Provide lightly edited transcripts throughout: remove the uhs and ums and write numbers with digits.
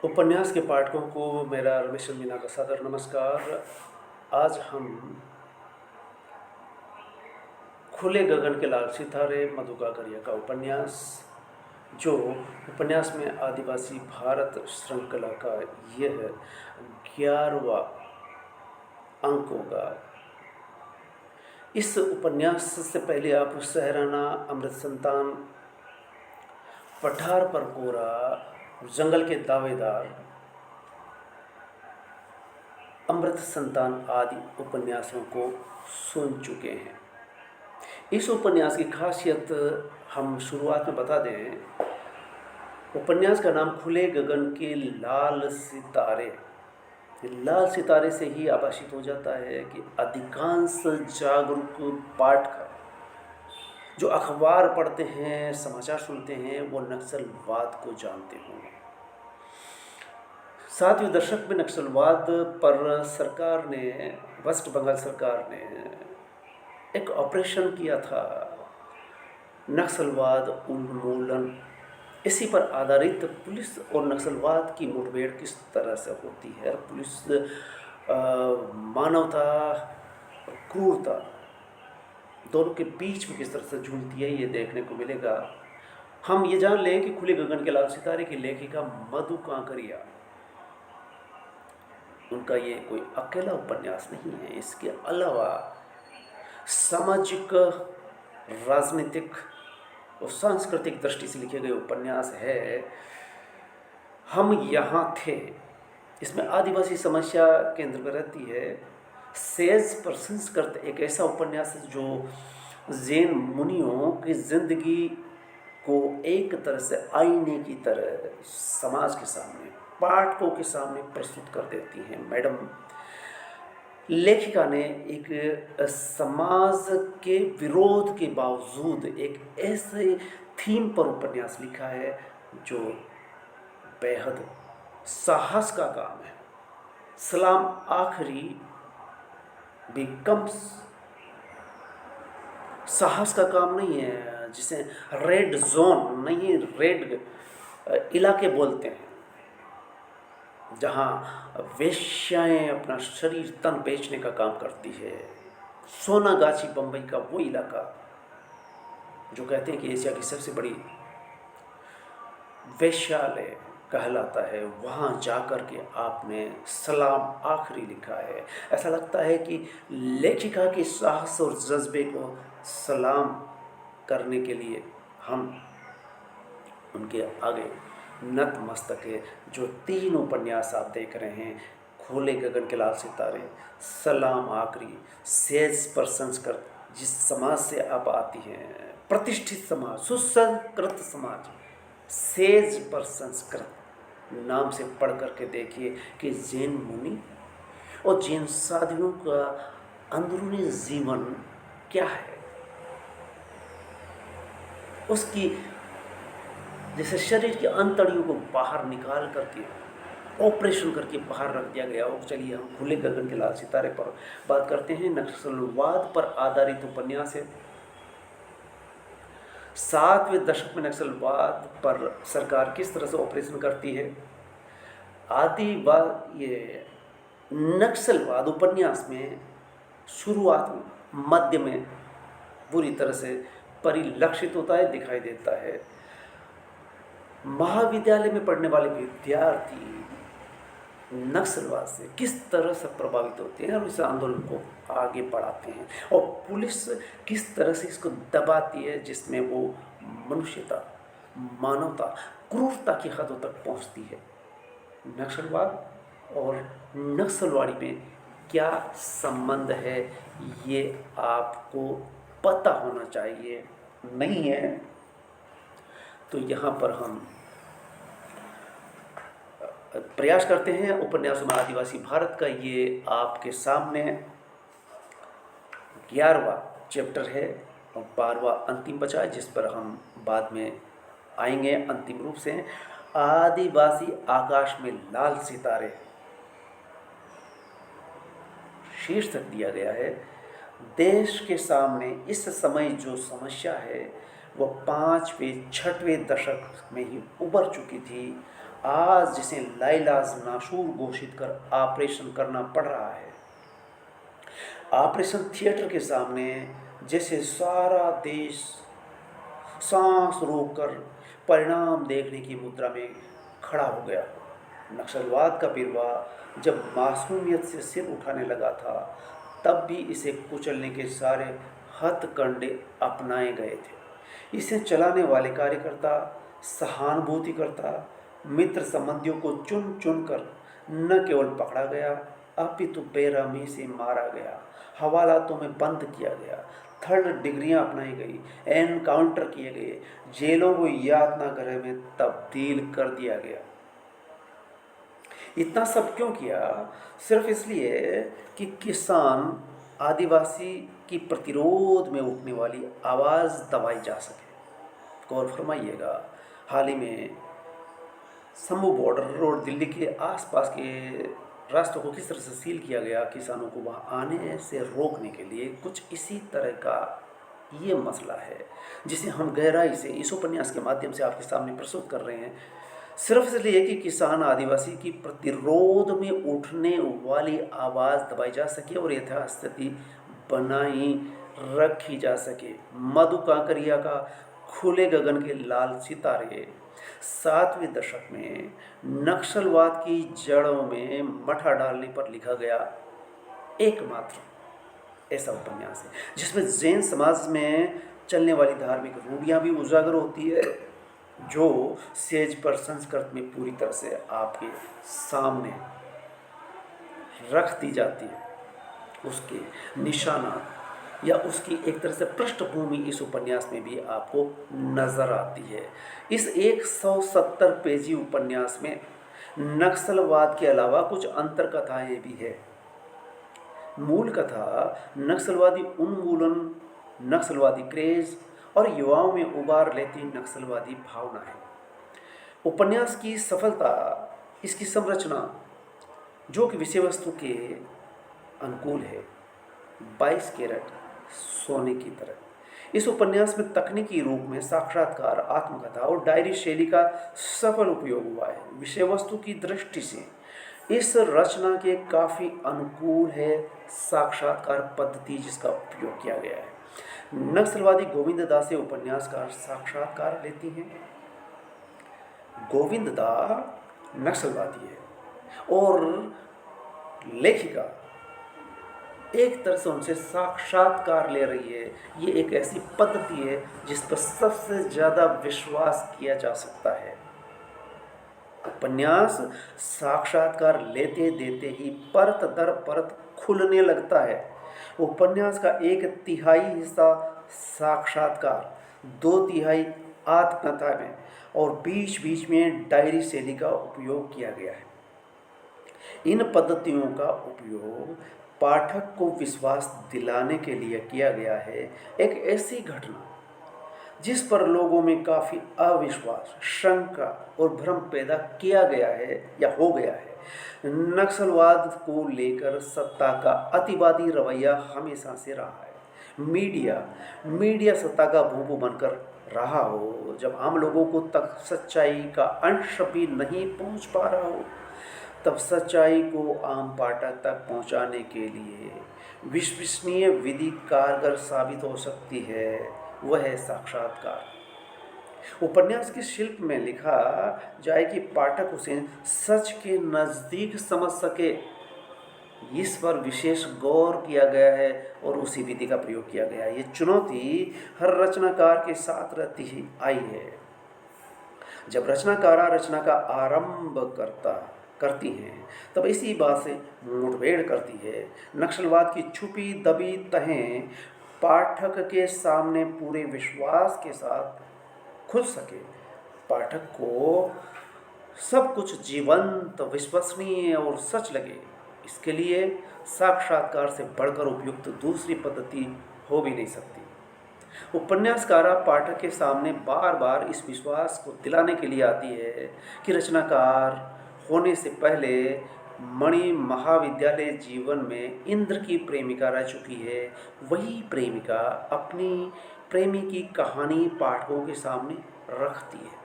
उपन्यास के पाठकों को मेरा रमेश मीना का सादर नमस्कार। आज हम खुले गगन के लाल सितारे मधु काकड़िया का उपन्यास, जो उपन्यास में आदिवासी भारत श्रृंखला का यह 11वां अंक होगा। इस उपन्यास से पहले आप सहराना, अमृत संतान, पठार पर कोरा, जंगल के दावेदार, अमृत संतान आदि उपन्यासों को सुन चुके हैं। इस उपन्यास की खासियत हम शुरुआत में बता दें। उपन्यास का नाम खुले गगन के लाल सितारे। लाल सितारे से ही आभासित हो जाता है कि अधिकांश जागरूक पाठक जो अखबार पढ़ते हैं, समाचार सुनते हैं, वो नक्सलवाद को जानते होंगे। 7वें दशक में नक्सलवाद पर सरकार ने, वेस्ट बंगाल सरकार ने एक ऑपरेशन किया था, नक्सलवाद उन्मूलन। इसी पर आधारित पुलिस और नक्सलवाद की मुठभेड़ किस तरह से होती है, पुलिस मानवता, क्रूरता दोनों के बीच में किस तरह से झूलती है, ये देखने को मिलेगा। हम ये जान लें कि खुले गगन के लाल सितारे की लेखिका मधु काकड़िया, उनका ये कोई अकेला उपन्यास नहीं है। इसके अलावा सामाजिक, राजनीतिक और सांस्कृतिक दृष्टि से लिखे गए उपन्यास है हम यहाँ थे। इसमें आदिवासी समस्या केंद्र पर रहती है। सेज पर संस्कृत एक ऐसा उपन्यास है जो जैन मुनियों की जिंदगी को एक तरह से आईने की तरह समाज के सामने, पाठकों के सामने प्रस्तुत कर देती हैं। मैडम लेखिका ने एक समाज के विरोध के बावजूद एक ऐसे थीम पर उपन्यास लिखा है जो बेहद साहस का काम है। सलाम आखिरी भी कम साहस का काम नहीं है, जिसे रेड जोन नहीं, रेड इलाके बोलते हैं, जहाँ वेश्याएं अपना शरीर तन बेचने का काम करती है। सोनागाछी बम्बई का वो इलाका जो कहते हैं कि एशिया की सबसे बड़ी वेश्यालय कहलाता है, वहाँ जाकर के आपने सलाम आखिरी लिखा है। ऐसा लगता है कि लेखिका के साहस और जज्बे को सलाम करने के लिए हम उनके आगे नतमस्तक है। जो 3 उपन्यास आप देख रहे हैं, खुले गगन के लाल सितारे, सलाम आखिरी, सेज पर संस्कृत, जिस समाज से आप आती हैं, प्रतिष्ठित समाज, सुसंस्कृत समाज, सेज पर संस्कृत नाम से पढ़ करके देखिए कि जैन मुनि और जैन साधुओं का अंदरूनी जीवन क्या है। उसकी जैसे शरीर की अंतड़ियों को बाहर निकाल करके ऑपरेशन करके बाहर रख दिया गया हो। चलिए हम खुले गगन के लाल सितारे पर बात करते हैं। नक्सलवाद पर आधारित उपन्यास है। 7वें दशक में नक्सलवाद पर सरकार किस तरह से ऑपरेशन करती है। ये नक्सलवाद उपन्यास में शुरुआत में, मध्य में बुरी तरह से परिलक्षित होता है, दिखाई देता है। महाविद्यालय में पढ़ने वाले विद्यार्थी नक्सलवाद से किस तरह से प्रभावित होते हैं और इस आंदोलन को आगे बढ़ाते हैं, और पुलिस किस तरह से इसको दबाती है, जिसमें वो मनुष्यता, मानवता, क्रूरता की हदों तक पहुंचती है। नक्सलवाद और नक्सलवाड़ी में क्या संबंध है, ये आपको पता होना चाहिए। नहीं है तो यहाँ पर हम प्रयास करते हैं उपन्यासों में आदिवासी भारत का। ये आपके सामने 11वां चैप्टर है और 12वां अंतिम बचा है, जिस पर हम बाद में आएंगे अंतिम रूप से। आदिवासी आकाश में लाल सितारे शीर्षक दिया गया है। देश के सामने इस समय जो समस्या है वो 5वें 6वें दशक में ही उभर चुकी थी। आज जिसे लाइलाज नाशूर घोषित कर ऑपरेशन करना पड़ रहा है। ऑपरेशन थिएटर के सामने जैसे सारा देश सांस रोककर परिणाम देखने की मुद्रा में खड़ा हो गया। नक्सलवाद का पेरवा जब मासूमियत से सिर उठाने लगा था, तब भी इसे कुचलने के सारे हथकंडे अपनाए गए थे। इसे चलाने वाले कार्यकर्ता, सहानुभूतिकर्ता, मित्र संबंधियों को चुन चुन कर न केवल पकड़ा गया, अपितु बेरहमी से मारा गया, हवालातों में बंद किया गया, थर्ड डिग्रियां अपनाई गई, एनकाउंटर किए गए, जेलों को यातना गृह में तब्दील कर दिया गया। इतना सब क्यों किया? सिर्फ इसलिए कि किसान, आदिवासी की प्रतिरोध में उठने वाली आवाज़ दबाई जा सके। गौर फरमाइएगा, हाल ही में शंभू बॉर्डर रोड दिल्ली के आसपास के रास्तों को किस तरह से सील किया गया किसानों को वहाँ आने से रोकने के लिए। कुछ इसी तरह का ये मसला है जिसे हम गहराई से इस उपन्यास के माध्यम से आपके सामने प्रस्तुत कर रहे हैं, सिर्फ इसलिए कि किसान, आदिवासी की प्रतिरोध में उठने वाली आवाज़ दबाई जा सके और यथास्थिति बनाई रखी जा सके। मधु कांकरिया का खुले गगन के लाल सितारे 7वें दशक में नक्सलवाद की जड़ों में मठा डालने पर लिखा गया एकमात्र ऐसा उपन्यास है जिसमें जैन समाज में चलने वाली धार्मिक रूढ़ियाँ भी उजागर होती है, जो सेज पर संस्कृत में पूरी तरह से आपके सामने रख दी जाती है। उसके निशाना या उसकी एक तरह से पृष्ठभूमि इस उपन्यास में भी आपको नजर आती है। इस 170 पेजी उपन्यास में नक्सलवाद के अलावा कुछ अंतर कथाएं भी है। मूल कथा नक्सलवादी उन्मूलन, नक्सलवादी क्रेज और युवाओं में उबार लेती नक्सलवादी भावना है। उपन्यास की सफलता इसकी संरचना, जो कि विषय वस्तु के अनुकूल है, 22 कैरेट सोने की तरह। इस उपन्यास में तकनीकी रूप में साक्षात्कार, आत्मकथा और डायरी शैली का सफल उपयोग हुआ है। विषय वस्तु की दृष्टि से इस रचना के काफ़ी अनुकूल है साक्षात्कार पद्धति जिसका उपयोग किया गया है। नक्सलवादी गोविंद दा से उपन्यासकार साक्षात्कार लेती हैं। गोविंद दा नक्सलवादी है और लेखिका एक तरह से उनसे साक्षात्कार ले रही है। ये एक ऐसी पद्धति है जिस पर सबसे ज़्यादा विश्वास किया जा सकता है। उपन्यास साक्षात्कार लेते देते ही परत दर परत खुलने लगता है। उपन्यास का 1/3 हिस्सा साक्षात्कार, 2/3 आत्मकथा में और बीच बीच में डायरी शैली का उपयोग किया गया है। इन पद्धतियों का उपयोग पाठक को विश्वास दिलाने के लिए किया गया है। एक ऐसी घटना जिस पर लोगों में काफ़ी अविश्वास, शंका और भ्रम पैदा किया गया है या हो गया है। नक्सलवाद को लेकर सत्ता का अतिवादी रवैया हमेशा से रहा है। मीडिया सत्ता का भोंपू बनकर रहा हो, जब आम लोगों को तक सच्चाई का अंश भी नहीं पहुंच पा रहा हो, तब सच्चाई को आम पाठक तक पहुंचाने के लिए विश्वसनीय विधि कारगर साबित हो सकती है, वह है साक्षात्कार। उपन्यास के शिल्प में लिखा जाए कि पाठक उसे सच के नज़दीक समझ सके, इस पर विशेष गौर किया गया है और उसी विधि का प्रयोग किया गया है। ये चुनौती हर रचनाकार के साथ रहती ही आई है। जब रचनाकारा रचना का आरंभ करती हैं, तब इसी बात से मुठभेड़ करती है। नक्सलवाद की छुपी दबी तहें पाठक के सामने पूरे विश्वास के साथ खुल सके, पाठक को सब कुछ जीवंत, विश्वसनीय और सच लगे, इसके लिए साक्षात्कार से बढ़कर उपयुक्त दूसरी पद्धति हो भी नहीं सकती। उपन्यासकारा पाठक के सामने बार बार इस विश्वास को दिलाने के लिए आती है कि रचनाकार होने से पहले मणि महाविद्यालय जीवन में इंद्र की प्रेमिका रह चुकी है। वही प्रेमिका अपनी प्रेमी की कहानी पाठकों के सामने रखती है।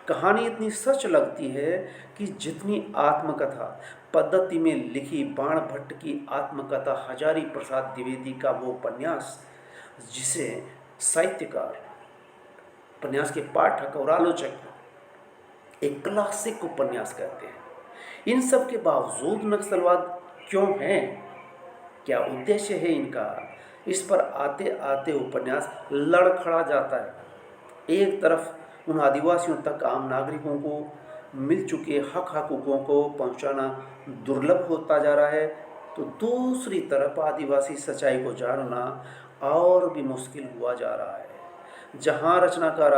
कहानी इतनी सच लगती है कि जितनी आत्मकथा पद्धति में लिखी बाण भट्ट की आत्मकथा हजारी प्रसाद द्विवेदी का वो उपन्यास, जिसे साहित्यकार, उपन्यास के पाठक और आलोचक एक क्लासिक उपन्यास कहते हैं, इन सब के बावजूद नक्सलवाद क्यों है, क्या उद्देश्य है इनका, इस पर आते आते उपन्यास लड़खड़ा जाता है। एक तरफ उन आदिवासियों तक आम नागरिकों को मिल चुके हक हकूक़ों को पहुंचाना दुर्लभ होता जा रहा है, तो दूसरी तरफ आदिवासी सच्चाई को जानना और भी मुश्किल हुआ जा रहा है। जहाँ रचनाकार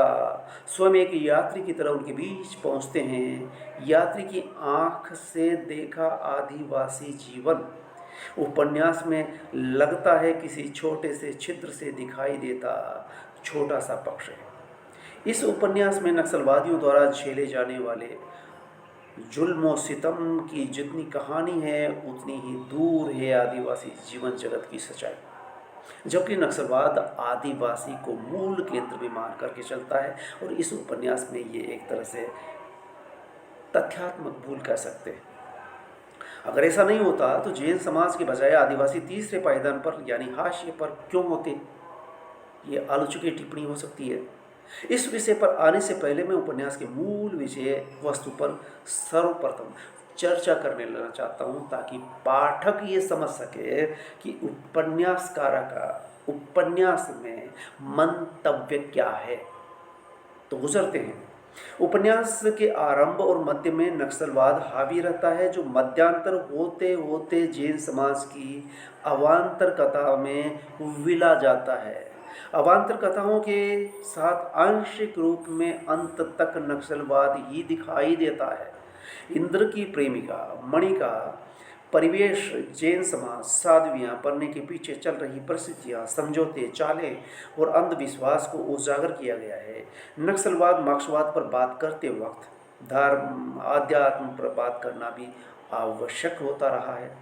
स्वयं एक यात्री की तरह उनके बीच पहुँचते हैं, यात्री की आँख से देखा आदिवासी जीवन उपन्यास में लगता है किसी छोटे से छिद्र से दिखाई देता छोटा सा पक्ष है। इस उपन्यास में नक्सलवादियों द्वारा झेले जाने वाले जुल्म और सितम की जितनी कहानी है उतनी ही दूर है आदिवासी जीवन जगत की सच्चाई, जबकि नक्सलवाद आदिवासी को मूल केंद्र में मान करके चलता है। और इस उपन्यास में ये एक तरह से तथ्यात्मक भूल कह सकते हैं। अगर ऐसा नहीं होता तो जैन समाज के बजाय आदिवासी तीसरे पायदान पर यानी हाशिए पर क्यों होते, ये आलोचक की टिप्पणी हो सकती है। इस विषय पर आने से पहले मैं उपन्यास के मूल विषय वस्तु पर सर्वप्रथम चर्चा करने लेना चाहता हूँ, ताकि पाठक ये समझ सके कि उपन्यासकार का उपन्यास में मंतव्य क्या है। तो गुजरते हैं। उपन्यास के आरंभ और मध्य में नक्सलवाद हावी रहता है, जो मध्यांतर होते होते जैन समाज की अवान्तर कथा में विला जाता है। अवान्तर कथाओं के साथ आंशिक रूप में अंत तक नक्सलवाद ही दिखाई देता है। इंद्र की प्रेमिका मणि का परिवेश, जैन समाज, साध्वियाँ बनने के पीछे चल रही परिस्थितियाँ, समझौते, चालें और अंधविश्वास को उजागर किया गया है। नक्सलवाद मार्क्सवाद पर बात करते वक्त धर्म आध्यात्म पर बात करना भी आवश्यक होता रहा है।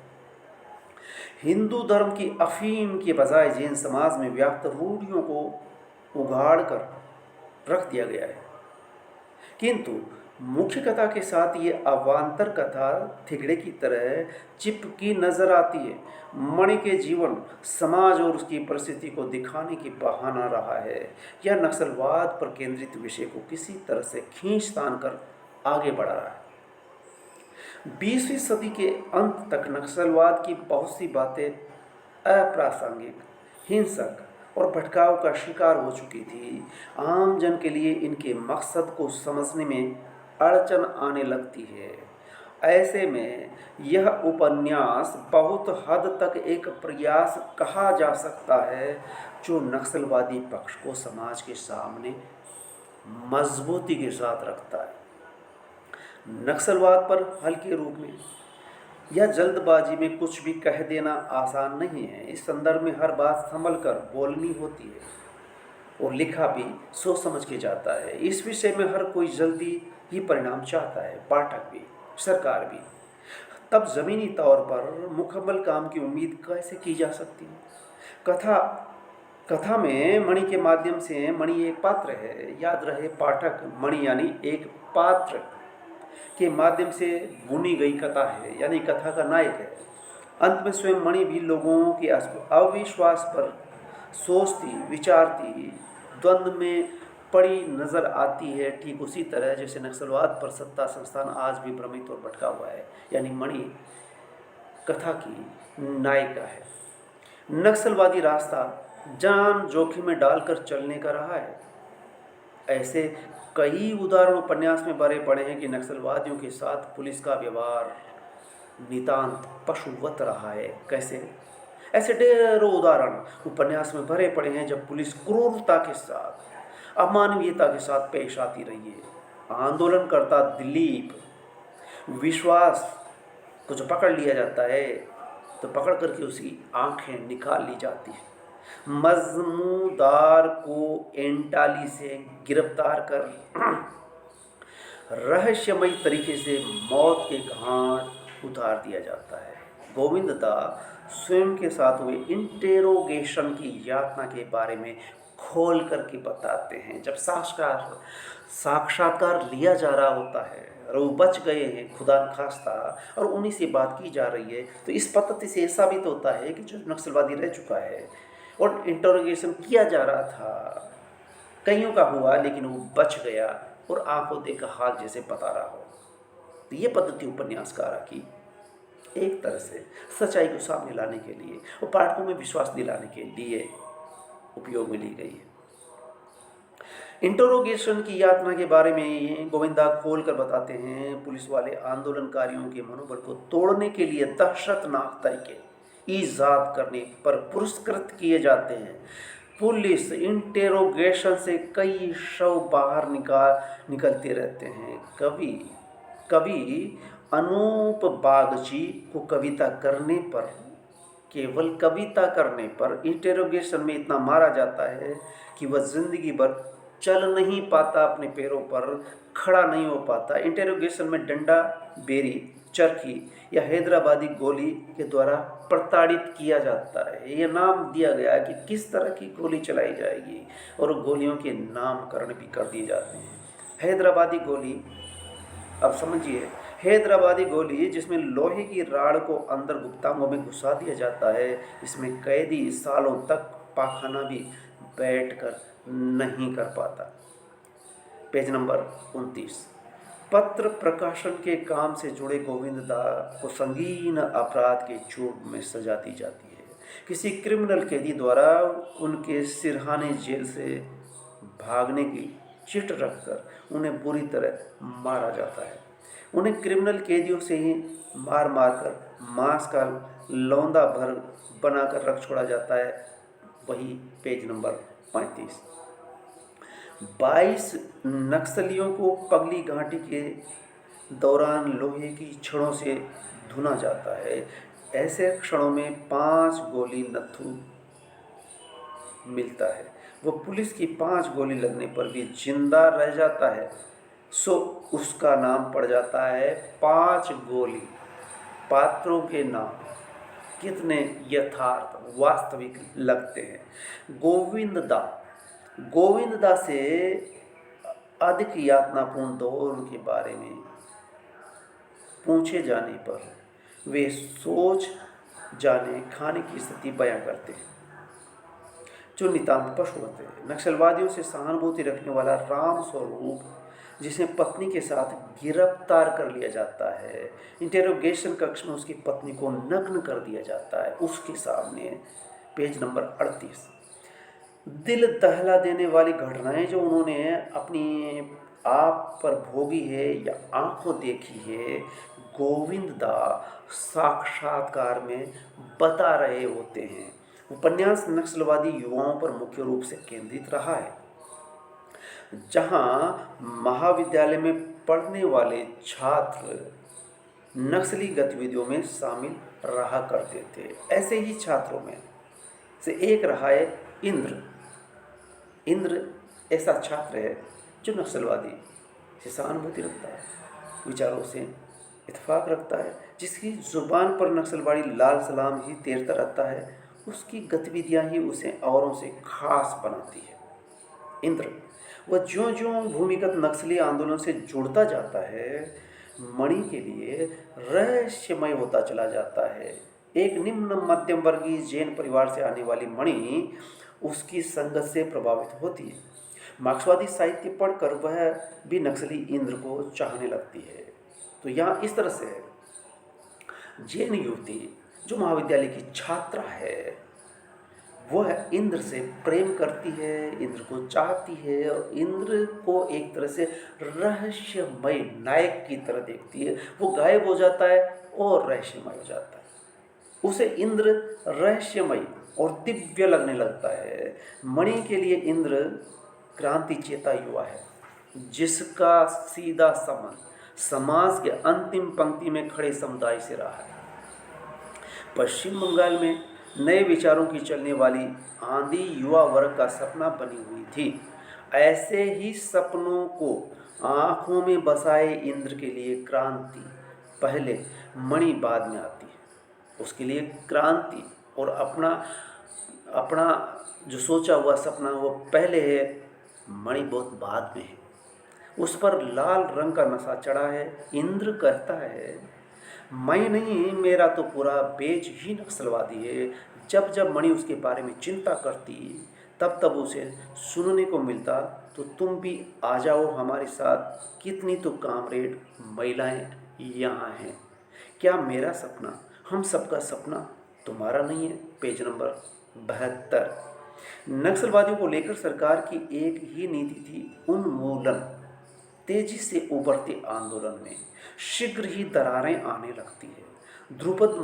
हिंदू धर्म की अफीम के बजाय जैन समाज में व्याप्त रूढ़ियों को उगाड़ कर रख दिया गया है, किंतु मुख्य कथा के साथ ये अवान्तर कथा थिगड़े की तरह चिपकी नजर आती है। मणि के जीवन, समाज और उसकी परिस्थिति को दिखाने की बहाना रहा है, यह नक्सलवाद पर केंद्रित विषय को किसी तरह से खींच तान कर आगे बढ़ा रहा है। 20वीं सदी के अंत तक नक्सलवाद की बहुत सी बातें अप्रासंगिक, हिंसक और भटकाव का शिकार हो चुकी थी। आम जन के लिए इनके मकसद को समझने में अड़चन आने लगती है। ऐसे में यह उपन्यास बहुत हद तक एक प्रयास कहा जा सकता है, जो नक्सलवादी पक्ष को समाज के सामने मजबूती के साथ रखता है। नक्सलवाद पर हल्के रूप में या जल्दबाजी में कुछ भी कह देना आसान नहीं है। इस संदर्भ में हर बात संभल कर बोलनी होती है और लिखा भी सोच समझ के जाता है। इस विषय में हर कोई जल्दी ही परिणाम चाहता है, पाठक भी, सरकार भी। तब जमीनी तौर पर मुकम्मल काम की उम्मीद कैसे की जा सकती है। कथा में मणि के माध्यम से, मणि एक पात्र है, याद रहे पाठक, मणि यानी एक पात्र के माध्यम से बुनी गई कथा है, यानी कथा का नायक है। अंत में स्वयं मणि भी लोगों के अविश्वास पर सोचती, विचारती, द्वंद्व में पड़ी नजर आती है। ठीक उसी तरह जैसे नक्सलवाद पर सत्ता संस्थान आज भी भ्रमित और भटका हुआ है, यानी मणि कथा की नायिका है। नक्सलवादी रास्ता जान जोखिम में डालकर चलने का रहा है। ऐसे कई उदाहरण उपन्यास में भरे पड़े हैं कि नक्सलवादियों के साथ पुलिस का व्यवहार नितांत पशुवत रहा है। कैसे? ऐसे ढेरों उदाहरण उपन्यास में भरे पड़े हैं जब पुलिस क्रूरता के साथ, अमानवीयता के साथ पेश आती रही है। आंदोलनकर्ता दिलीप विश्वास को जो पकड़ लिया जाता है तो पकड़ करके उसकी आंखें निकाल ली जाती है। मजमूदार को एंटाली से गिरफ्तार कर रहस्यमय तरीके से मौत के घाट उतार दिया जाता है। गोविंद दा स्वयं के साथ हुए इंटेरोगेशन की यातना के बारे में खोल करके बताते हैं। जब साक्षात्कार लिया जा रहा होता है और वो बच गए हैं खुदा न खास्ता और उन्हीं से बात की जा रही है, तो इस पद्धति से साबित होता है कि जो नक्सलवादी रह चुका है और इंटरोगेशन किया जा रहा था, कईयों का हुआ लेकिन वो बच गया और आंखों देखा हाल जैसे बता रहा हो। तो ये पद्धति उपन्यासकारा की एक तरह से सच्चाई को सामने लाने के लिए और पाठकों में विश्वास दिलाने के लिए उपयोग में ली गई है। इंटरोगेशन की यातना के बारे में गोविंदा खोल कर बताते हैं। पुलिस वाले आंदोलनकारियों के मनोबल को तोड़ने के लिए दहशतनाक तरीके ईजाद करने पर पुरस्कृत किए जाते हैं। पुलिस इंटेरोगेशन से कई शव बाहर निकलते रहते हैं। कभी कभी अनूप बागची को केवल कविता करने पर इंटेरोगेशन में इतना मारा जाता है कि वह जिंदगी भर चल नहीं पाता, अपने पैरों पर खड़ा नहीं हो पाता। इंटेरोगेशन में डंडा, बेरी, चरखी या हैदराबादी गोली के द्वारा प्रताड़ित किया जाता है। यह नाम दिया गया कि किस तरह की गोली चलाई जाएगी और गोलियों के नामकरण भी कर दिए जाते हैं। हैदराबादी गोली, अब समझिए, हैदराबादी गोली जिसमें लोहे की राड़ को अंदर गुप्तांगों में घुसा दिया जाता है, इसमें कैदी सालों तक पाखाना भी बैठकर नहीं कर पाता। Page number 29। पत्र प्रकाशन के काम से जुड़े गोविंद दा को संगीन अपराध के जुर्म में सजा दी जाती है। किसी क्रिमिनल कैदी द्वारा उनके सिरहाने जेल से भागने की चिट रखकर उन्हें बुरी तरह मारा जाता है। उन्हें क्रिमिनल कैदियों से ही मार मार कर मांस का लौंदा भर बनाकर रख छोड़ा जाता है। वही पेज नंबर 35। 22 नक्सलियों को पगली घाटी के दौरान लोहे की छड़ों से धुना जाता है। ऐसे क्षणों में 5 गोली नथु मिलता है। वो पुलिस की 5 गोली लगने पर भी जिंदा रह जाता है, सो उसका नाम पड़ जाता है 5 गोली। पात्रों के नाम कितने यथार्थ वास्तविक लगते हैं। गोविंद दा से अधिक यातनापूर्ण दौर के बारे में पूछे जाने पर वे सोच जाने खाने की स्थिति बयां करते हैं जो नितांत पशु होते हैं। नक्सलवादियों से सहानुभूति रखने वाला राम स्वरूप, जिसे पत्नी के साथ गिरफ्तार कर लिया जाता है, इंटेरोगेशन कक्ष में उसकी पत्नी को नग्न कर दिया जाता है उसके सामने। Page number 38। दिल दहला देने वाली घटनाएं जो उन्होंने अपनी आप पर भोगी है या आंखों देखी है, गोविंद दा साक्षात्कार में बता रहे होते हैं। उपन्यास नक्सलवादी युवाओं पर मुख्य रूप से केंद्रित रहा है, जहां महाविद्यालय में पढ़ने वाले छात्र नक्सली गतिविधियों में शामिल रहा करते थे। ऐसे ही छात्रों में से एक रहा है इंद्र ऐसा छात्र है जो नक्सलवादी से सहानुभूति रखता है, विचारों से इत्तेफाक रखता है, जिसकी जुबान पर नक्सलवादी लाल सलाम ही तैरता रहता है। उसकी गतिविधियां ही उसे औरों से खास बनाती है। इंद्र वह ज्यों-ज्यों भूमिगत नक्सली आंदोलन से जुड़ता जाता है, मणि के लिए रहस्यमय होता चला जाता है। एक निम्न मध्यम वर्गीय जैन परिवार से आने वाली मणि उसकी संगत से प्रभावित होती है। मार्क्सवादी साहित्य पढ़कर वह भी नक्सली इंद्र को चाहने लगती है। तो यहाँ इस तरह से जैन युवती जो महाविद्यालय की छात्रा है, वह इंद्र से प्रेम करती है, इंद्र को चाहती है और इंद्र को एक तरह से रहस्यमय नायक की तरह देखती है। वो गायब हो जाता है और रहस्यमय हो जाता है। उसे इंद्र रहस्यमय और दिव्य लगने लगता है। मणि के लिए इंद्र क्रांति चेता युवा है, जिसका सीधा संबंध समाज के अंतिम पंक्ति में खड़े समुदाय से रहा है। पश्चिम बंगाल में नए विचारों की चलने वाली आंधी युवा वर्ग का सपना बनी हुई थी। ऐसे ही सपनों को आंखों में बसाए इंद्र के लिए क्रांति पहले, मणि बाद में आती है। उसके लिए क्रांति और अपना अपना जो सोचा हुआ सपना वो पहले है, मणि बहुत बाद में है। उस पर लाल रंग का नशा चढ़ा है। इंद्र कहता है, मैं नहीं, मेरा तो पूरा बेज ही नक्सलवादी है। जब जब मणि उसके बारे में चिंता करती, तब तब उसे सुनने को मिलता, तो तुम भी आ जाओ हमारे साथ, कितनी तो कामरेड महिलाएं यहाँ हैं। क्या मेरा सपना, हम सबका सपना तुम्हारा नहीं है? Page number 72। नक्सलवादियों को लेकर सरकार की एक ही नीति थी, उन्मूलन। तेजी से उभरते आंदोलन में शीघ्र ही दरारें आने लगती है। ध्रुपद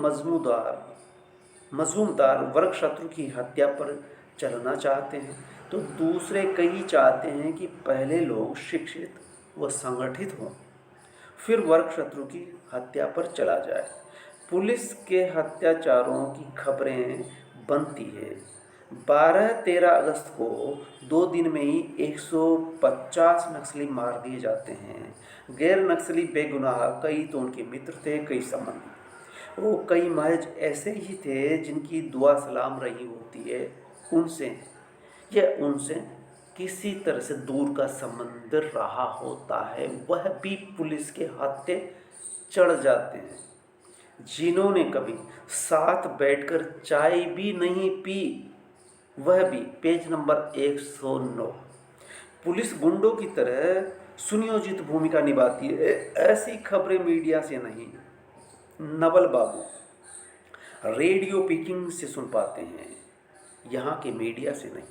मजूमदार वर्ग शत्रु की हत्या पर चलना चाहते हैं, तो दूसरे कई चाहते हैं कि पहले लोग शिक्षित व संगठित हों, फिर वर्ग शत्रु की हत्या पर चला जाए। पुलिस के हत्याचारों की खबरें बनती है। 12-13 अगस्त को 2 दिन में ही 150 नक्सली मार दिए जाते हैं। गैर नक्सली बेगुनाह, कई तो उनके मित्र थे, कई संबंधी, वो कई महज ऐसे ही थे जिनकी दुआ सलाम रही होती है उनसे, या उनसे किसी तरह से दूर का संबंध रहा होता है, वह भी पुलिस के हत्थे चढ़ जाते हैं। जिन्होंने कभी साथ बैठकर चाय भी नहीं पी, वह भी। Page number 109। पुलिस गुंडों की तरह सुनियोजित भूमिका निभाती है। ऐसी खबरें मीडिया से नहीं, नवल बाबू रेडियो पिकिंग से सुन पाते हैं, यहाँ के मीडिया से नहीं।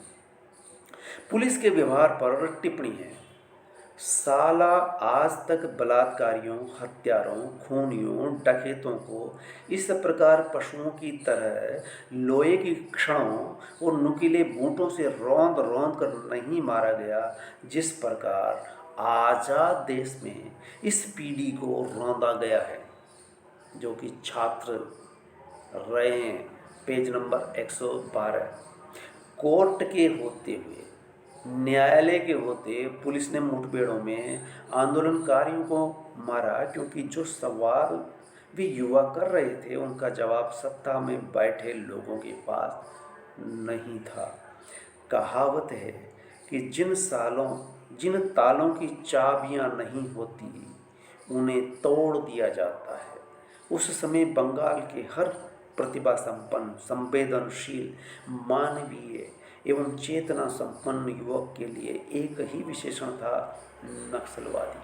पुलिस के व्यवहार पर टिप्पणी है, साला आज तक बलात्कारियों, हत्यारों, खूनियों, डकैतों को इस प्रकार पशुओं की तरह लोहे की क्षणों और नुकीले बूटों से रौंद रौंद कर नहीं मारा गया, जिस प्रकार आज़ाद देश में इस पीढ़ी को रौंदा गया है, जो कि छात्र रहे हैं। Page number 112। कोर्ट के होते हुए, न्यायालय के होते, पुलिस ने मुठभेड़ों में आंदोलनकारियों को मारा, क्योंकि जो सवाल भी युवा कर रहे थे उनका जवाब सत्ता में बैठे लोगों के पास नहीं था। कहावत है कि जिन तालों की चाबियां नहीं होती, उन्हें तोड़ दिया जाता है। उस समय बंगाल के हर प्रतिभा संपन्न, संवेदनशील, मानवीय एवं चेतना संपन्न युवक के लिए एक ही विशेषण था, नक्सलवादी।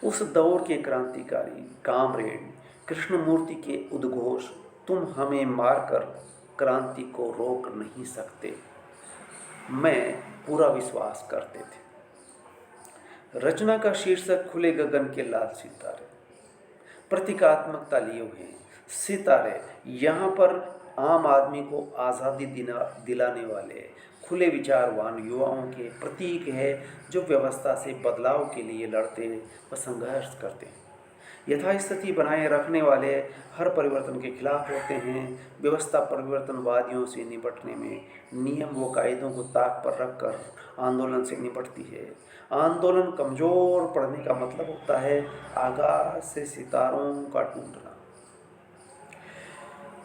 उस दौर के क्रांतिकारी कामरेड कृष्णमूर्ति के उद्घोष, तुम हमें मारकर क्रांति को रोक नहीं सकते, में पूरा विश्वास करते थे। रचना का शीर्षक खुले गगन के लाल सितारे। प्रतीकात्मकता लिए हुए हैं सितारे। यहाँ पर आम आदमी को आज़ादी दिलाने वाले खुले विचारवान युवाओं के प्रतीक है, जो व्यवस्था से बदलाव के लिए लड़ते व संघर्ष करते हैं। यथास्थिति बनाए रखने वाले हर परिवर्तन के खिलाफ होते हैं। व्यवस्था परिवर्तनवादियों से निपटने में नियम व कायदों को ताक पर रखकर आंदोलन से निपटती है। आंदोलन कमज़ोर पड़ने का मतलब होता है आकाश से सितारों का टूटना।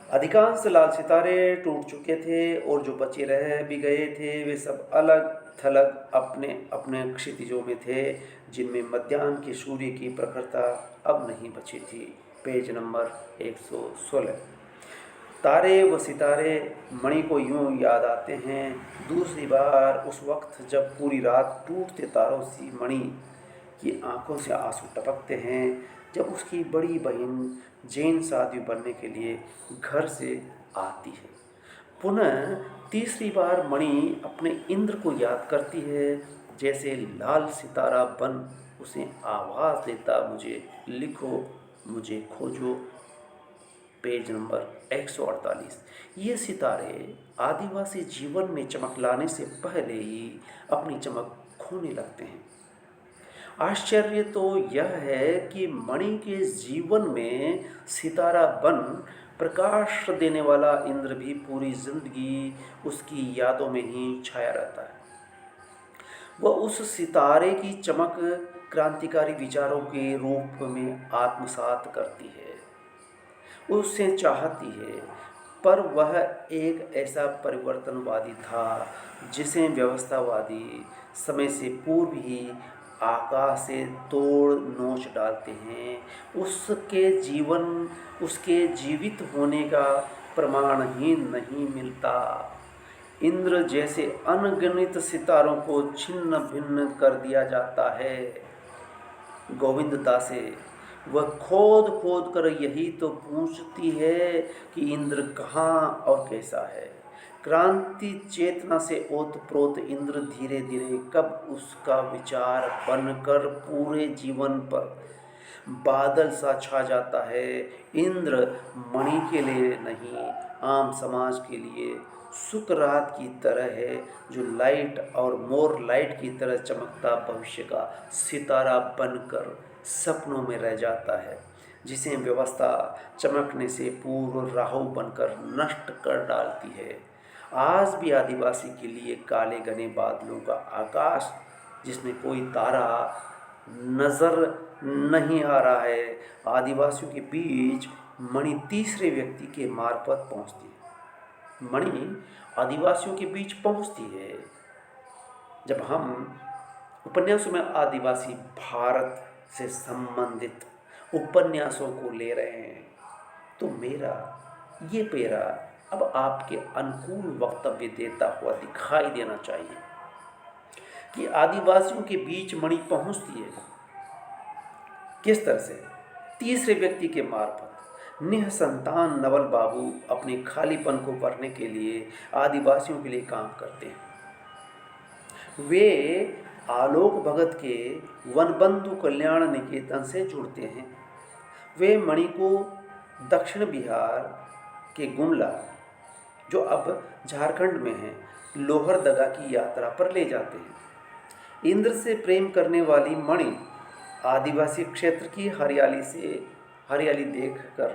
अधिकांश लाल सितारे टूट चुके थे, और जो बचे रह भी गए थे वे सब अलग थलग अपने अपने क्षितिजों में थे, जिनमें मध्याह्न के सूर्य की प्रखरता अब नहीं बची थी। Page number 116। तारे व सितारे मणि को यूं याद आते हैं दूसरी बार उस वक्त जब पूरी रात टूटते तारों सी मणि की आंखों से आंसू टपकते हैं, जब उसकी बड़ी बहन जैन साध्वी बनने के लिए घर से आती है। पुनः तीसरी बार मणि अपने इंद्र को याद करती है, जैसे लाल सितारा बन उसे आवाज़ देता, मुझे लिखो, मुझे खोजो। Page number 148। ये सितारे आदिवासी जीवन में चमक लाने से पहले ही अपनी चमक खोने लगते हैं। आश्चर्य तो यह है कि मणि के जीवन में सितारा बन प्रकाश देने वाला इंद्र भी पूरी जिंदगी उसकी यादों में ही छाया रहता है। वह उस सितारे की चमक क्रांतिकारी विचारों के रूप में आत्मसात करती है, उससे चाहती है, पर वह एक ऐसा परिवर्तनवादी था जिसे व्यवस्थावादी समय से पूर्व ही आकाश से तोड़ नोच डालते हैं। उसके जीवन उसके जीवित होने का प्रमाण ही नहीं मिलता। इंद्र जैसे अनगिनत सितारों को छिन्न भिन्न कर दिया जाता है। गोविंद दासे वह खोद खोद कर यही तो पूछती है कि इंद्र कहाँ और कैसा है। क्रांति चेतना से ओतप्रोत इंद्र धीरे धीरे कब उसका विचार बनकर पूरे जीवन पर बादल सा छा जाता है। इंद्र मणि के लिए नहीं, आम समाज के लिए सुकरात की तरह है, जो लाइट और मोर लाइट की तरह चमकता भविष्य का सितारा बनकर सपनों में रह जाता है, जिसे व्यवस्था चमकने से पूर्व राहु बनकर नष्ट कर डालती है। आज भी आदिवासी के लिए काले घने बादलों का आकाश जिसमें कोई तारा नजर नहीं आ रहा है। आदिवासियों के बीच मणि तीसरे व्यक्ति के मार्फत पहुंचती है। मणि आदिवासियों के बीच पहुंचती है। जब हम उपन्यासों में आदिवासी भारत से संबंधित उपन्यासों को ले रहे हैं, तो मेरा ये पेरा अब आपके अनुकूल वक्तव्य देता हुआ दिखाई देना चाहिए कि आदिवासियों के बीच मणि पहुंचती है किस तरह से, तीसरे व्यक्ति के मार्फत। निःसंतान नवल बाबू अपने खालीपन को भरने के लिए आदिवासियों के लिए काम करते हैं। वे आलोक भगत के वनबंधु कल्याण निकेतन से जुड़ते हैं। वे मणि को दक्षिण बिहार के गुमला, जो अब झारखंड में है, लोहरदगा की यात्रा पर ले जाते हैं। इंद्र से प्रेम करने वाली मणि आदिवासी क्षेत्र की हरियाली देखकर,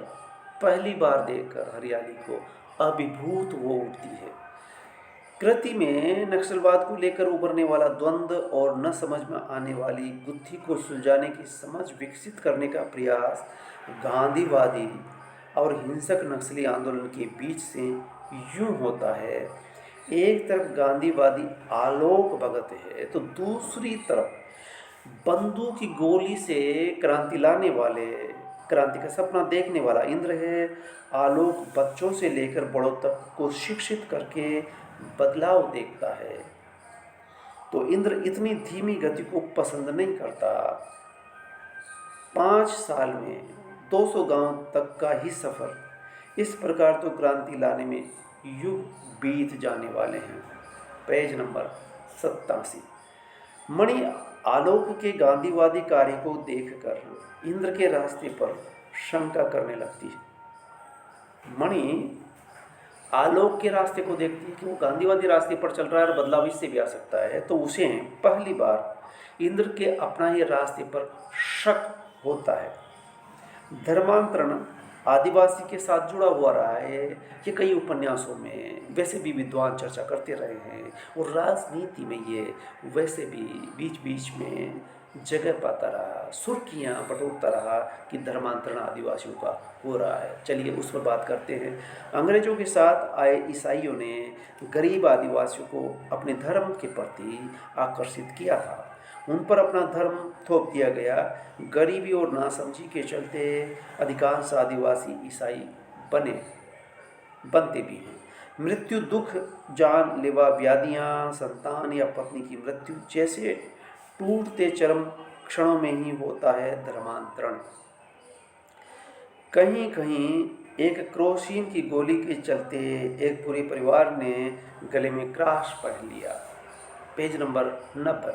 पहली बार देखकर हरियाली को अभिभूत हो उठती है। कृति में नक्सलवाद को लेकर उभरने वाला द्वंद्व और न समझ में आने वाली गुत्थी को सुलझाने की समझ विकसित करने का प्रयास गांधीवादी और हिंसक नक्सली आंदोलन के बीच से यूं होता है। एक तरफ गांधीवादी आलोक भगत है, तो दूसरी तरफ बंदूक की गोली से क्रांति लाने वाले, क्रांति का सपना देखने वाला इंद्र है। आलोक बच्चों से लेकर बड़ों तक को शिक्षित करके बदलाव देखता है, तो इंद्र इतनी धीमी गति को पसंद नहीं करता। 5 साल में 200 गांव तक का ही सफ़र, इस प्रकार तो क्रांति लाने में युग बीत जाने वाले हैं। Page number 87। मणि आलोक के गांधीवादी कार्य को देखकर इंद्र के रास्ते पर शंका करने लगती है। मणि आलोक के रास्ते को देखती है कि वो गांधीवादी रास्ते पर चल रहा है और बदलाव इससे भी आ सकता है, तो उसे पहली बार इंद्र के अपना ही रास्ते पर शक होता है। धर्मांतरण आदिवासी के साथ जुड़ा हुआ रहा है। ये कई उपन्यासों में वैसे भी विद्वान चर्चा करते रहे हैं, और राजनीति में ये वैसे भी बीच बीच में जगह पाता रहा, सुर्खियाँ बटोरता रहा कि धर्मांतरण आदिवासियों का हो रहा है। चलिए उस पर बात करते हैं। अंग्रेजों के साथ आए ईसाइयों ने गरीब आदिवासियों को अपने धर्म के प्रति आकर्षित किया था। उन पर अपना धर्म थोप दिया गया। गरीबी और नासमझी के चलते अधिकांश आदिवासी ईसाई बनते भी हैं। मृत्यु, दुख, जानलेवा व्याधियाँ, संतान या पत्नी की मृत्यु जैसे टूटते चरम क्षणों में ही होता है धर्मांतरण। कहीं कहीं एक क्रोसिन की गोली के चलते एक पूरे परिवार ने गले में क्रॉस पहन लिया। Page number 90।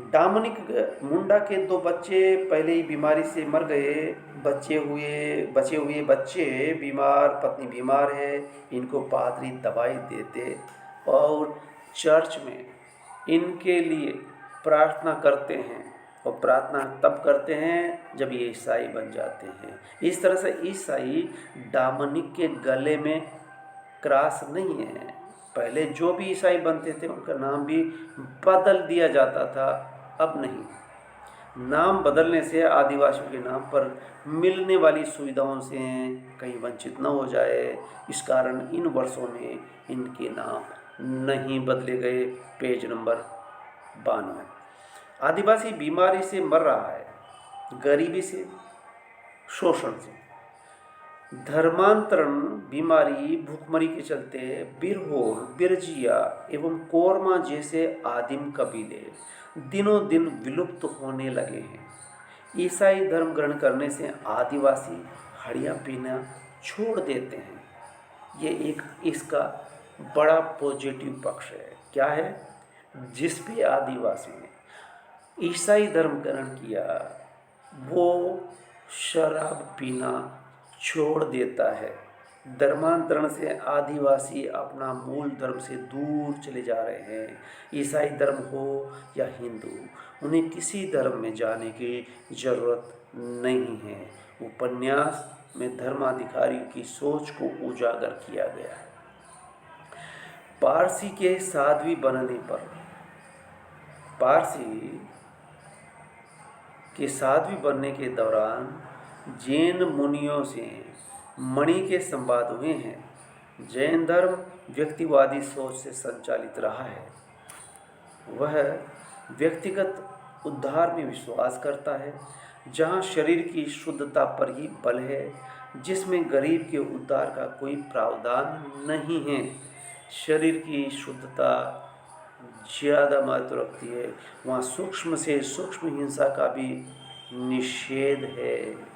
डामनिक मुंडा के 2 बच्चे पहले ही बीमारी से मर गए। बचे हुए बच्चे बीमार, पत्नी बीमार है। इनको पादरी दवाई देते और चर्च में इनके लिए प्रार्थना करते हैं, और प्रार्थना तब करते हैं जब ये ईसाई बन जाते हैं। इस तरह से ईसाई डामनिक के गले में क्रॉस नहीं है। पहले जो भी ईसाई बनते थे उनका नाम भी बदल दिया जाता था, अब नहीं। नाम बदलने से आदिवासियों के नाम पर मिलने वाली सुविधाओं से कहीं वंचित न हो जाए, इस कारण इन वर्षों में इनके नाम नहीं बदले गए। Page number 92। आदिवासी बीमारी से मर रहा है, गरीबी से, शोषण से। धर्मांतरण बीमारी, भूखमरी के चलते बिरहोर, बिरजिया एवं कोरमा जैसे आदिम कबीले दिनों दिन विलुप्त होने लगे हैं। ईसाई धर्म ग्रहण करने से आदिवासी हड़िया पीना छोड़ देते हैं। ये एक इसका बड़ा पॉजिटिव पक्ष है। क्या है? जिस भी आदिवासी ने ईसाई धर्म ग्रहण किया वो शराब पीना छोड़ देता है। धर्मांतरण से आदिवासी अपना मूल धर्म से दूर चले जा रहे हैं। ईसाई धर्म हो या हिंदू, उन्हें किसी धर्म में जाने की जरूरत नहीं है। उपन्यास में धर्माधिकारियों की सोच को उजागर किया गया है। पारसी के साध्वी बनने पर, पारसी के साध्वी बनने के दौरान जैन मुनियों से मणि के संवाद हुए हैं। जैन धर्म व्यक्तिवादी सोच से संचालित रहा है। वह व्यक्तिगत उद्धार में विश्वास करता है, जहाँ शरीर की शुद्धता पर ही बल है, जिसमें गरीब के उद्धार का कोई प्रावधान नहीं है। शरीर की शुद्धता ज़्यादा महत्व रखती है। वहाँ सूक्ष्म से सूक्ष्म हिंसा का भी निषेध है।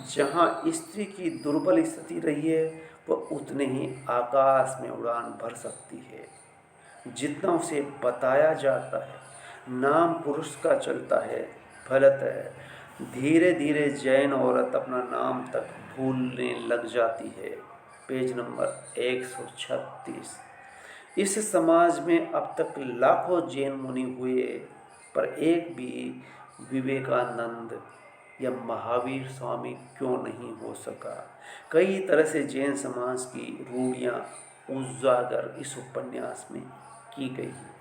जहाँ स्त्री की दुर्बल स्थिति रही है, वह उतने ही आकाश में उड़ान भर सकती है जितना उसे बताया जाता है। नाम पुरुष का चलता है, फलत है। धीरे धीरे जैन औरत अपना नाम तक भूलने लग जाती है। Page number 136। इस समाज में अब तक लाखों जैन मुनि हुए, पर एक भी विवेकानंद या महावीर स्वामी क्यों नहीं हो सका। कई तरह से जैन समाज की रूढ़ियाँ उजागर इस उपन्यास में की गई है,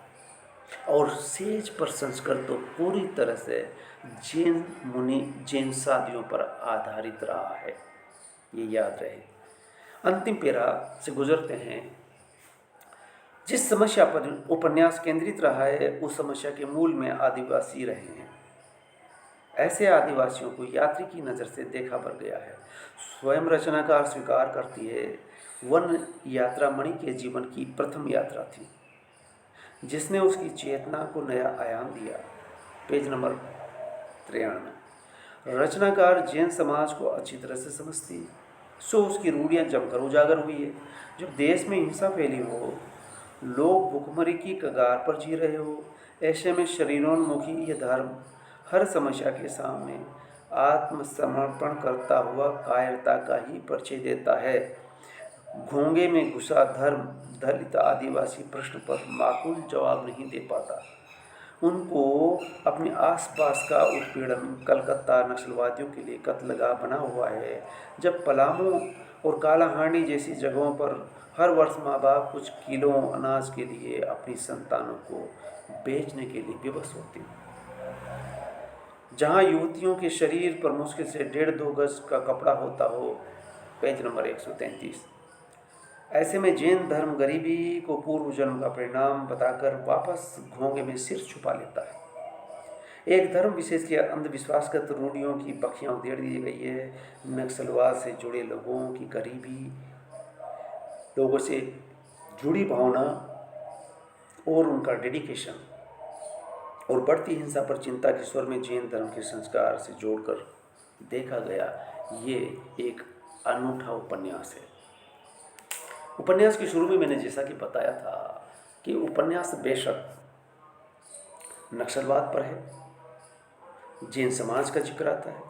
और सेज पर संस्कृत तो पूरी तरह से जैन मुनि, जैन साधियों पर आधारित रहा है। ये याद रहे। अंतिम पेरा से गुजरते हैं। जिस समस्या पर उपन्यास केंद्रित रहा है, उस समस्या के मूल में आदिवासी रहे हैं। ऐसे आदिवासियों को यात्री की नज़र से देखा बढ़ गया है। स्वयं रचनाकार स्वीकार करती है, वन यात्रा मणि के जीवन की प्रथम यात्रा थी, जिसने उसकी चेतना को नया आयाम दिया। Page number 93। रचनाकार जैन समाज को अच्छी तरह से समझती, सो उसकी रूढ़ियाँ जमकर उजागर हुई है। जब देश में हिंसा फैली हो, लोग भुखमरी की कगार पर जी रहे हो, ऐसे में शरीरोन्मुखी यह धर्म हर समस्या के सामने आत्मसमर्पण करता हुआ कायरता का ही परिचय देता है। घोंगे में घुसा धर्म दलित आदिवासी प्रश्न पर माकूल जवाब नहीं दे पाता। उनको अपने आसपास का उत्पीड़न कलकत्ता नक्सलवादियों के लिए कत्लगाह बना हुआ है। जब पलामू और कालाहांडी जैसी जगहों पर हर वर्ष माँ बाप कुछ किलो अनाज के लिए अपनी संतानों को बेचने के लिए विवश होती हैं, जहाँ युवतियों के शरीर पर मुश्किल से 1.5-2 गज का कपड़ा होता हो। Page number 133। ऐसे में जैन धर्म गरीबी को पूर्व जन्म का परिणाम बताकर वापस घोंगे में सिर छुपा लेता है। एक धर्म विशेष के अंधविश्वासगत रूढ़ियों की बखियाँ उधेड़ दी गई है। नक्सलवाद से जुड़े लोगों की गरीबी, लोगों से जुड़ी भावना और उनका डेडिकेशन और बढ़ती हिंसा पर चिंता के स्वर में जैन धर्म के संस्कार से जोड़कर देखा गया। ये एक अनूठा उपन्यास है। उपन्यास के शुरू में मैंने जैसा कि बताया था कि उपन्यास बेशक नक्सलवाद पर है, जैन समाज का जिक्र आता है।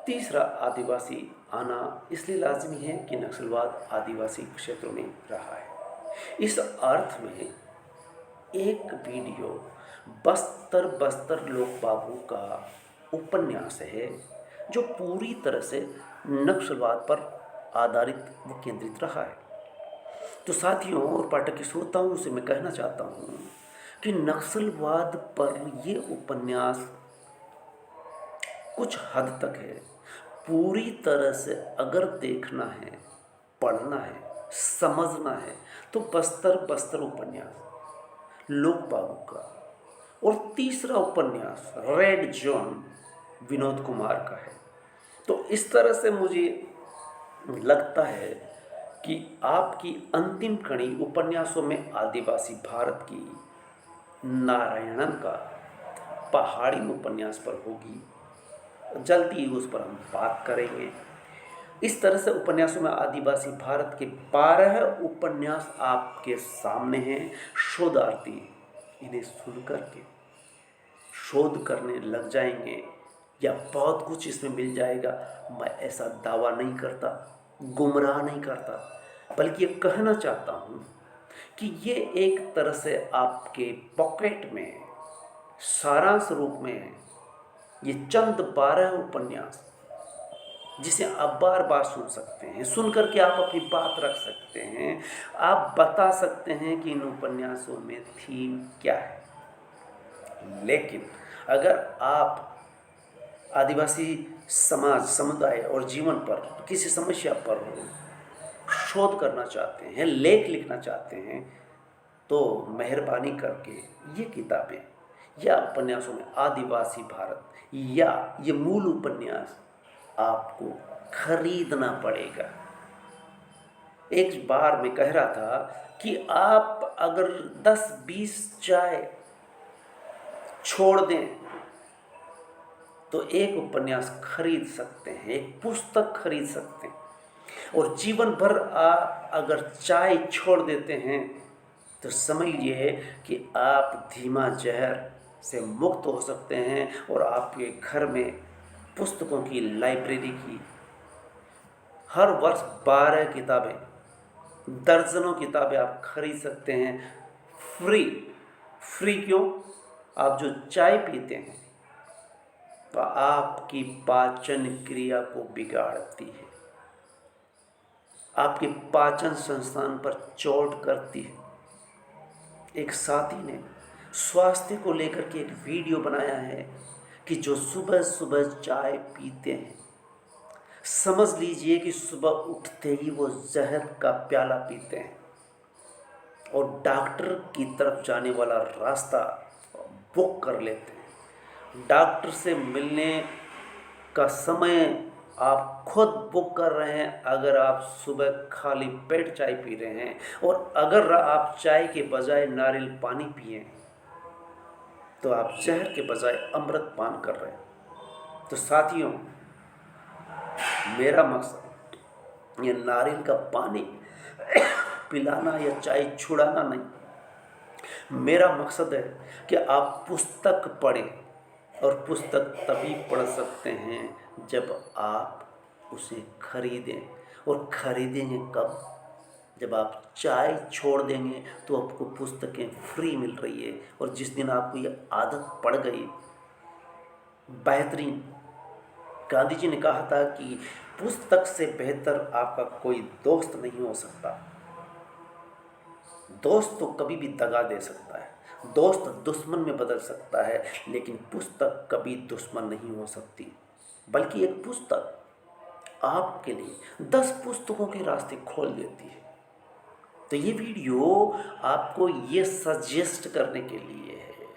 तीसरा, आदिवासी आना इसलिए लाजमी है कि नक्सलवाद आदिवासी क्षेत्रों में रहा है। इस अर्थ में एक वीडियो बस्तर लोक बाबू का उपन्यास है, जो पूरी तरह से नक्सलवाद पर आधारित व केंद्रित रहा है। तो साथियों और पाठक के श्रोताओं से मैं कहना चाहता हूँ कि नक्सलवाद पर ये उपन्यास कुछ हद तक है। पूरी तरह से अगर देखना है, पढ़ना है, समझना है, तो बस्तर बस्तर उपन्यास लोक बाबू का, और तीसरा उपन्यास रेड जोन विनोद कुमार का है। तो इस तरह से मुझे लगता है कि आपकी अंतिम कड़ी उपन्यासों में आदिवासी भारत की नारायणन का पहाड़ी उपन्यास पर होगी। जल्दी ही उस पर हम बात करेंगे। इस तरह से उपन्यासों में आदिवासी भारत के 12 उपन्यास आपके सामने हैं। शोधार्थी इन्हें सुनकर के शोध करने लग जाएंगे या बहुत कुछ इसमें मिल जाएगा। मैं ऐसा दावा नहीं करता, गुमराह नहीं करता, बल्कि ये कहना चाहता हूँ कि ये एक तरह से आपके पॉकेट में सारांश रूप में है। ये चंद 12 उपन्यास जिसे आप बार बार सुन सकते हैं, सुन करके आप अपनी बात रख सकते हैं, आप बता सकते हैं कि इन उपन्यासों में थीम क्या है। लेकिन अगर आप आदिवासी समाज, समुदाय और जीवन पर किसी समस्या पर शोध करना चाहते हैं, लेख लिखना चाहते हैं, तो मेहरबानी करके ये किताबें या उपन्यासों में आदिवासी भारत या ये मूल उपन्यास आपको खरीदना पड़ेगा। एक बार मैं कह रहा था कि आप अगर 10-20 चाय छोड़ दें तो एक उपन्यास खरीद सकते हैं, एक पुस्तक खरीद सकते हैं। और जीवन भर आप अगर चाय छोड़ देते हैं तो समझिए कि आप धीमा जहर से मुक्त हो सकते हैं और आपके घर में पुस्तकों की लाइब्रेरी की हर वर्ष 12 किताबें, दर्जनों किताबें आप खरीद सकते हैं फ्री। फ्री क्यों? आप जो चाय पीते हैं वह आपकी पाचन क्रिया को बिगाड़ती है, आपके पाचन संस्थान पर चोट करती है। एक साथी ने स्वास्थ्य को लेकर के एक वीडियो बनाया है कि जो सुबह सुबह चाय पीते हैं, समझ लीजिए कि सुबह उठते ही वो जहर का प्याला पीते हैं और डॉक्टर की तरफ जाने वाला रास्ता बुक कर लेते हैं। डॉक्टर से मिलने का समय आप खुद बुक कर रहे हैं अगर आप सुबह खाली पेट चाय पी रहे हैं, और अगर आप चाय के बजाय नारियल पानी पिए तो आप जहर के बजाय अमृत पान कर रहे हैं। तो साथियों, मेरा मकसद ये नारियल का पानी पिलाना या चाय छुड़ाना नहीं। मेरा मकसद है कि आप पुस्तक पढ़ें, और पुस्तक तभी पढ़ सकते हैं जब आप उसे खरीदें। और खरीदेंगे कब? जब आप चाय छोड़ देंगे तो आपको पुस्तकें फ्री मिल रही है। और जिस दिन आपको ये आदत पड़ गई, बेहतरीन, गांधी जी ने कहा था कि पुस्तक से बेहतर आपका कोई दोस्त नहीं हो सकता। दोस्त तो कभी भी दगा दे सकता है, दोस्त दुश्मन में बदल सकता है, लेकिन पुस्तक कभी दुश्मन नहीं हो सकती। बल्कि एक पुस्तक आपके लिए 10 पुस्तकों के रास्ते खोल देती है। तो ये वीडियो आपको ये सजेस्ट करने के लिए है,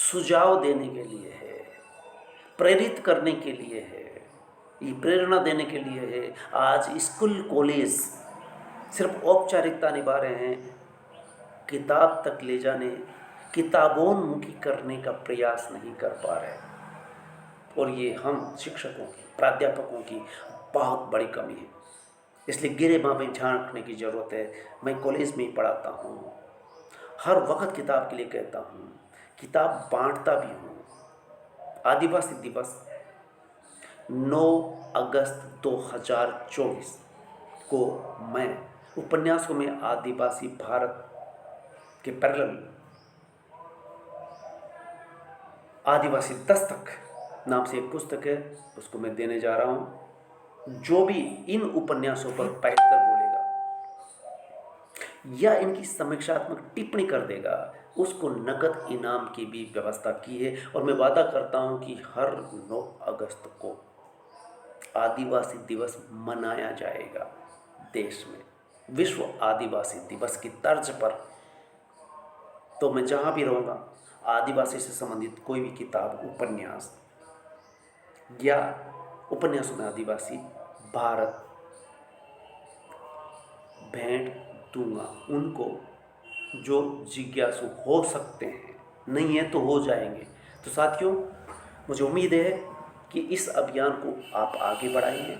सुझाव देने के लिए है, प्रेरित करने के लिए है, ये प्रेरणा देने के लिए है। आज स्कूल कॉलेज सिर्फ औपचारिकता निभा रहे हैं, किताब तक ले जाने, किताबोन्मुखी करने का प्रयास नहीं कर पा रहे। और ये हम शिक्षकों की, प्राध्यापकों की बहुत बड़ी कमी है। इसलिए गिरेबां में ध्यान रखने की ज़रूरत है। मैं कॉलेज में ही पढ़ाता हूँ, हर वक्त किताब के लिए कहता हूँ, किताब बांटता भी हूँ। आदिवासी दिवस 9 अगस्त 2024 को मैं उपन्यासों में आदिवासी भारत के पैरेलल आदिवासी दस्तक नाम से एक पुस्तक है, उसको मैं देने जा रहा हूँ। जो भी इन उपन्यासों पर पढ़कर बोलेगा या इनकी समीक्षात्मक टिप्पणी कर देगा, उसको नकद इनाम की भी व्यवस्था की है। और मैं वादा करता हूँ कि हर 9 अगस्त को आदिवासी दिवस मनाया जाएगा देश में, विश्व आदिवासी दिवस की तर्ज पर। तो मैं जहाँ भी रहूँगा, आदिवासी से संबंधित कोई भी किताब, उपन्यास या उपन्यासों में आदिवासी, भारत भेंट दूंगा उनको जो जिज्ञासु हो सकते हैं, नहीं है तो हो जाएंगे। तो साथियों, मुझे उम्मीद है कि इस अभियान को आप आगे बढ़ाएंगे,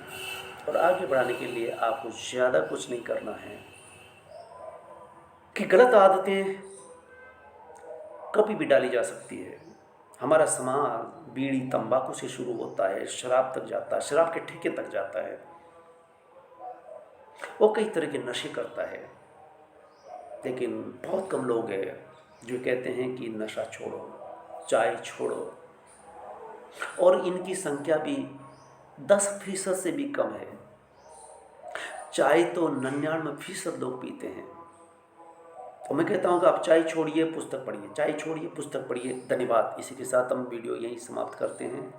और आगे बढ़ाने के लिए आपको ज़्यादा कुछ नहीं करना है कि गलत आदतें कभी भी डाली जा सकती है। हमारा समाज बीड़ी तंबाकू से शुरू होता है, शराब तक जाता है, शराब के ठेके तक जाता है, वो कई तरह के नशे करता है। लेकिन बहुत कम लोग हैं जो कहते हैं कि नशा छोड़ो, चाय छोड़ो, और इनकी संख्या भी 10% से भी कम है। चाय तो 99% लोग पीते हैं। तो मैं कहता हूँ कि आप चाय छोड़िए, पुस्तक पढ़िए, चाय छोड़िए, पुस्तक पढ़िए। धन्यवाद। इसी के साथ हम वीडियो यहीं समाप्त करते हैं।